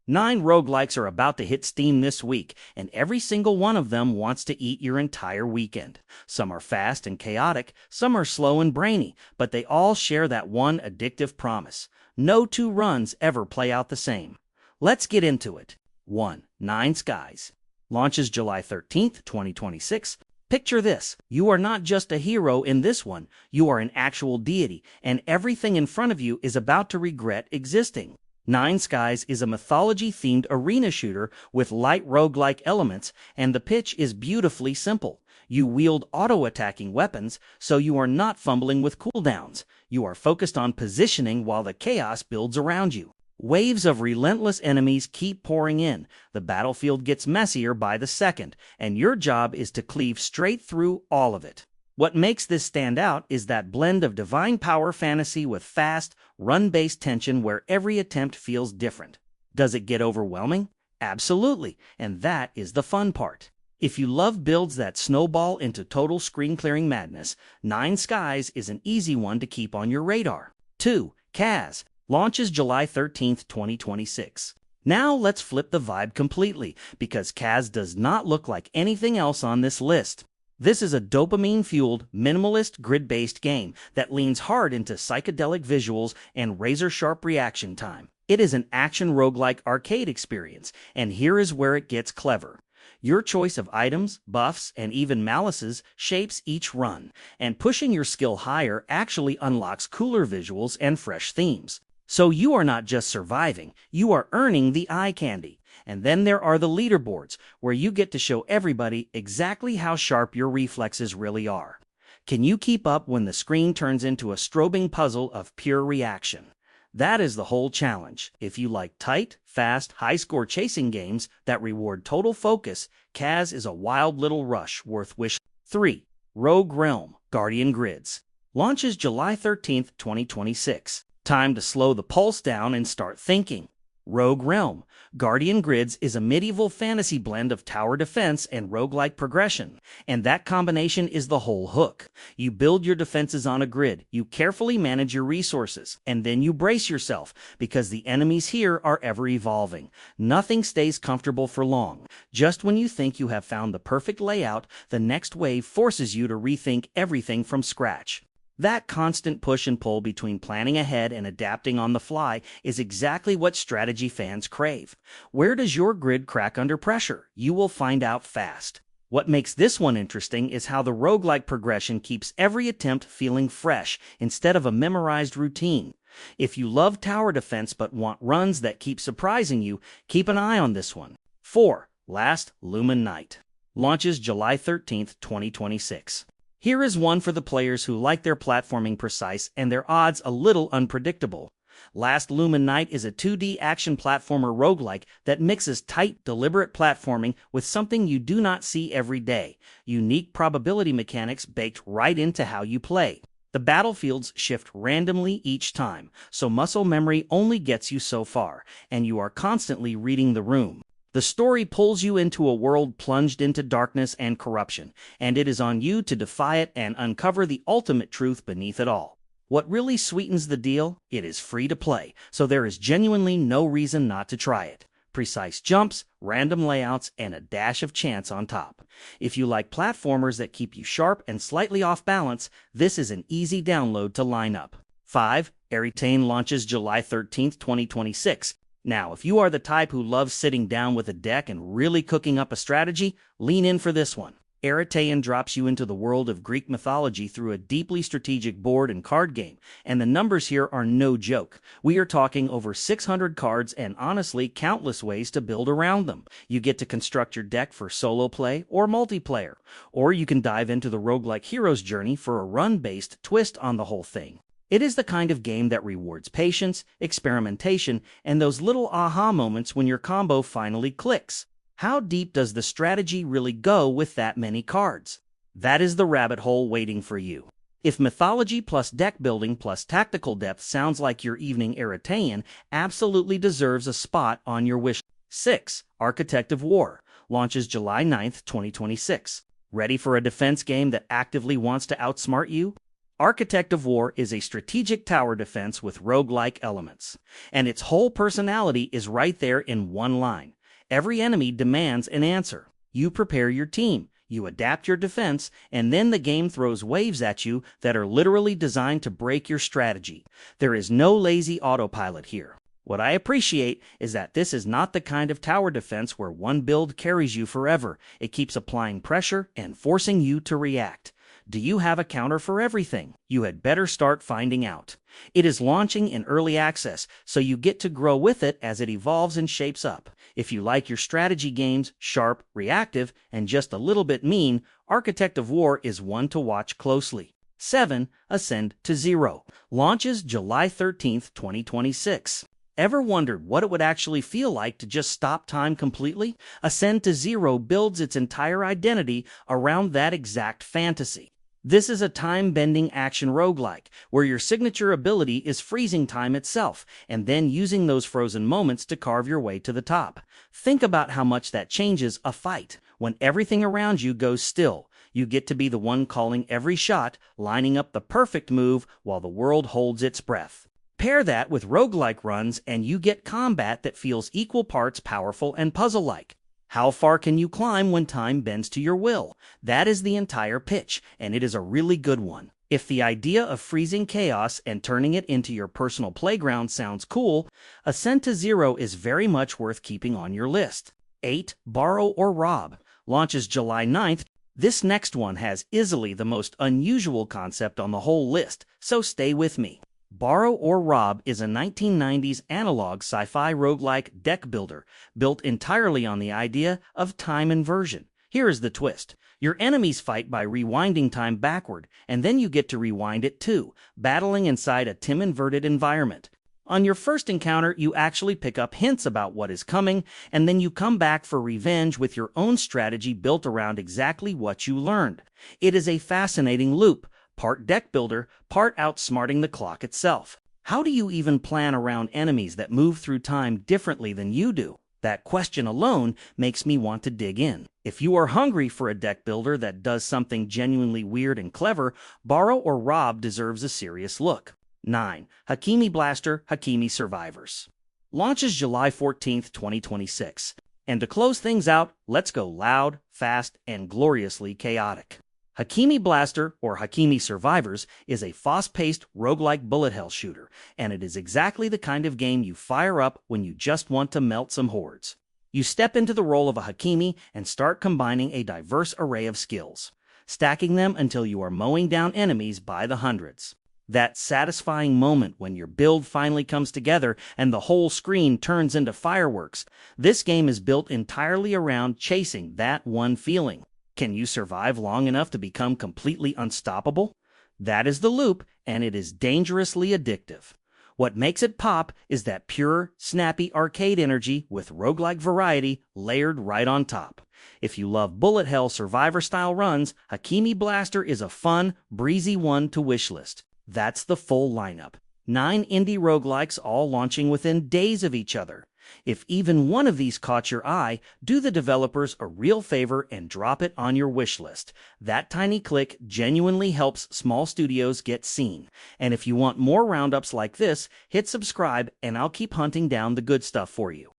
9 roguelikes are about to hit Steam this week, and every single one of them wants to eat your entire weekend. Some are fast and chaotic, some are slow and brainy, but they all share that one addictive promise. No two runs ever play out the same. Let's get into it. 1. Nine Skies. Launches July 13th, 2026. Picture this. You are not just a hero in this one, you are an actual deity, and everything in front of you is about to regret existing. Nine Skies is a mythology-themed arena shooter with light roguelike elements, and the pitch is beautifully simple. You wield auto-attacking weapons, so you are not fumbling with cooldowns. You are focused on positioning while the chaos builds around you. Waves of relentless enemies keep pouring in. The battlefield gets messier by the second, and your job is to cleave straight through all of it. What makes this stand out is that blend of divine power fantasy with fast, run-based tension where every attempt feels different. Does it get overwhelming? Absolutely, and that is the fun part. If you love builds that snowball into total screen-clearing madness, Nine Skies is an easy one to keep on your radar. 2. Kaz. Launches July 13th, 2026. Now let's flip the vibe completely, because Kaz does not look like anything else on this list. This is a dopamine-fueled, minimalist, grid-based game that leans hard into psychedelic visuals and razor-sharp reaction time. It is an action roguelike arcade experience, and here is where it gets clever. Your choice of items, buffs, and even malices shapes each run, and pushing your skill higher actually unlocks cooler visuals and fresh themes. So you are not just surviving, you are earning the eye candy. And then there are the leaderboards, where you get to show everybody exactly how sharp your reflexes really are. Can you keep up when the screen turns into a strobing puzzle of pure reaction? That is the whole challenge. If you like tight, fast, high-score chasing games that reward total focus, Kaz is a wild little rush worth wishing. 3. Rogue Realm Guardian Grids. Launches July 13th, 2026. Time to slow the pulse down and start thinking. Rogue Realm Guardian Grids is a medieval fantasy blend of tower defense and roguelike progression, and that combination is the whole hook. You build your defenses on a grid, you carefully manage your resources, and then you brace yourself, because the enemies here are ever evolving. Nothing stays comfortable for long. Just when you think you have found the perfect layout, the next wave forces you to rethink everything from scratch. That constant push and pull between planning ahead and adapting on the fly is exactly what strategy fans crave. Where does your grid crack under pressure? You will find out fast. What makes this one interesting is how the roguelike progression keeps every attempt feeling fresh instead of a memorized routine. If you love tower defense but want runs that keep surprising you, keep an eye on this one. 4. Last Lumen Night. Launches July 13th, 2026. Here is one for the players who like their platforming precise and their odds a little unpredictable. Last Lumen Night is a 2D action platformer roguelike that mixes tight, deliberate platforming with something you do not see every day, unique probability mechanics baked right into how you play. The battlefields shift randomly each time, so muscle memory only gets you so far, and you are constantly reading the room. The story pulls you into a world plunged into darkness and corruption, and it is on you to defy it and uncover the ultimate truth beneath it all. What really sweetens the deal? It is free to play, so there is genuinely no reason not to try it. Precise jumps, random layouts, and a dash of chance on top. If you like platformers that keep you sharp and slightly off balance, this is an easy download to line up. 5. Areteion launches July 13th, 2026. Now, if you are the type who loves sitting down with a deck and really cooking up a strategy, lean in for this one. Areteion drops you into the world of Greek mythology through a deeply strategic board and card game, and the numbers here are no joke. We are talking over 600 cards and honestly countless ways to build around them. You get to construct your deck for solo play or multiplayer, or you can dive into the roguelike hero's journey for a run-based twist on the whole thing. It is the kind of game that rewards patience, experimentation, and those little aha moments when your combo finally clicks. How deep does the strategy really go with that many cards? That is the rabbit hole waiting for you. If mythology plus deck building plus tactical depth sounds like your evening, Areteion absolutely deserves a spot on your wish. 6. Architect of War. Launches July 9th, 2026. Ready for a defense game that actively wants to outsmart you? Architect of War is a strategic tower defense with roguelike elements, and its whole personality is right there in one line. Every enemy demands an answer. You prepare your team, you adapt your defense, and then the game throws waves at you that are literally designed to break your strategy. There is no lazy autopilot here. What I appreciate is that this is not the kind of tower defense where one build carries you forever. It keeps applying pressure and forcing you to react. Do you have a counter for everything? You had better start finding out. It is launching in early access, so you get to grow with it as it evolves and shapes up. If you like your strategy games sharp, reactive, and just a little bit mean, Architect of War is one to watch closely. 7. Ascend to Zero. Launches July 13th, 2026. Ever wondered what it would actually feel like to just stop time completely? Ascend to Zero builds its entire identity around that exact fantasy. This is a time-bending action roguelike, where your signature ability is freezing time itself, and then using those frozen moments to carve your way to the top. Think about how much that changes a fight. When everything around you goes still, you get to be the one calling every shot, lining up the perfect move while the world holds its breath. Pair that with roguelike runs and you get combat that feels equal parts powerful and puzzle-like. How far can you climb when time bends to your will? That is the entire pitch, and it is a really good one. If the idea of freezing chaos and turning it into your personal playground sounds cool, Ascend to Zero is very much worth keeping on your list. 8. Borrow or Rob. Launches July 9th. This next one has easily the most unusual concept on the whole list, so stay with me. Borrow or Rob is a 1990s analog sci-fi roguelike deck builder built entirely on the idea of time inversion. Here is the twist. Your enemies fight by rewinding time backward, and then you get to rewind it too, battling inside a time-inverted environment. On your first encounter, you actually pick up hints about what is coming, and then you come back for revenge with your own strategy built around exactly what you learned. It is a fascinating loop. Part deck builder, part outsmarting the clock itself. How do you even plan around enemies that move through time differently than you do? That question alone makes me want to dig in. If you are hungry for a deck builder that does something genuinely weird and clever, Borrow or Rob deserves a serious look. 9. Hakimi Blaster, Hakimi Survivors. Launches July 14th, 2026. And to close things out, let's go loud, fast, and gloriously chaotic. Hakimi Blaster, or Hakimi Survivors, is a fast-paced, roguelike bullet hell shooter, and it is exactly the kind of game you fire up when you just want to melt some hordes. You step into the role of a Hakimi and start combining a diverse array of skills, stacking them until you are mowing down enemies by the hundreds. That satisfying moment when your build finally comes together and the whole screen turns into fireworks. This game is built entirely around chasing that one feeling. Can you survive long enough to become completely unstoppable? That is the loop, and it is dangerously addictive. What makes it pop is that pure, snappy arcade energy with roguelike variety layered right on top. If you love bullet hell survivor-style runs, Hakimi Blaster is a fun, breezy one to wishlist. That's the full lineup. 9 indie roguelikes all launching within days of each other. If even one of these caught your eye, do the developers a real favor and drop it on your wish list. That tiny click genuinely helps small studios get seen. And if you want more roundups like this, hit subscribe and I'll keep hunting down the good stuff for you.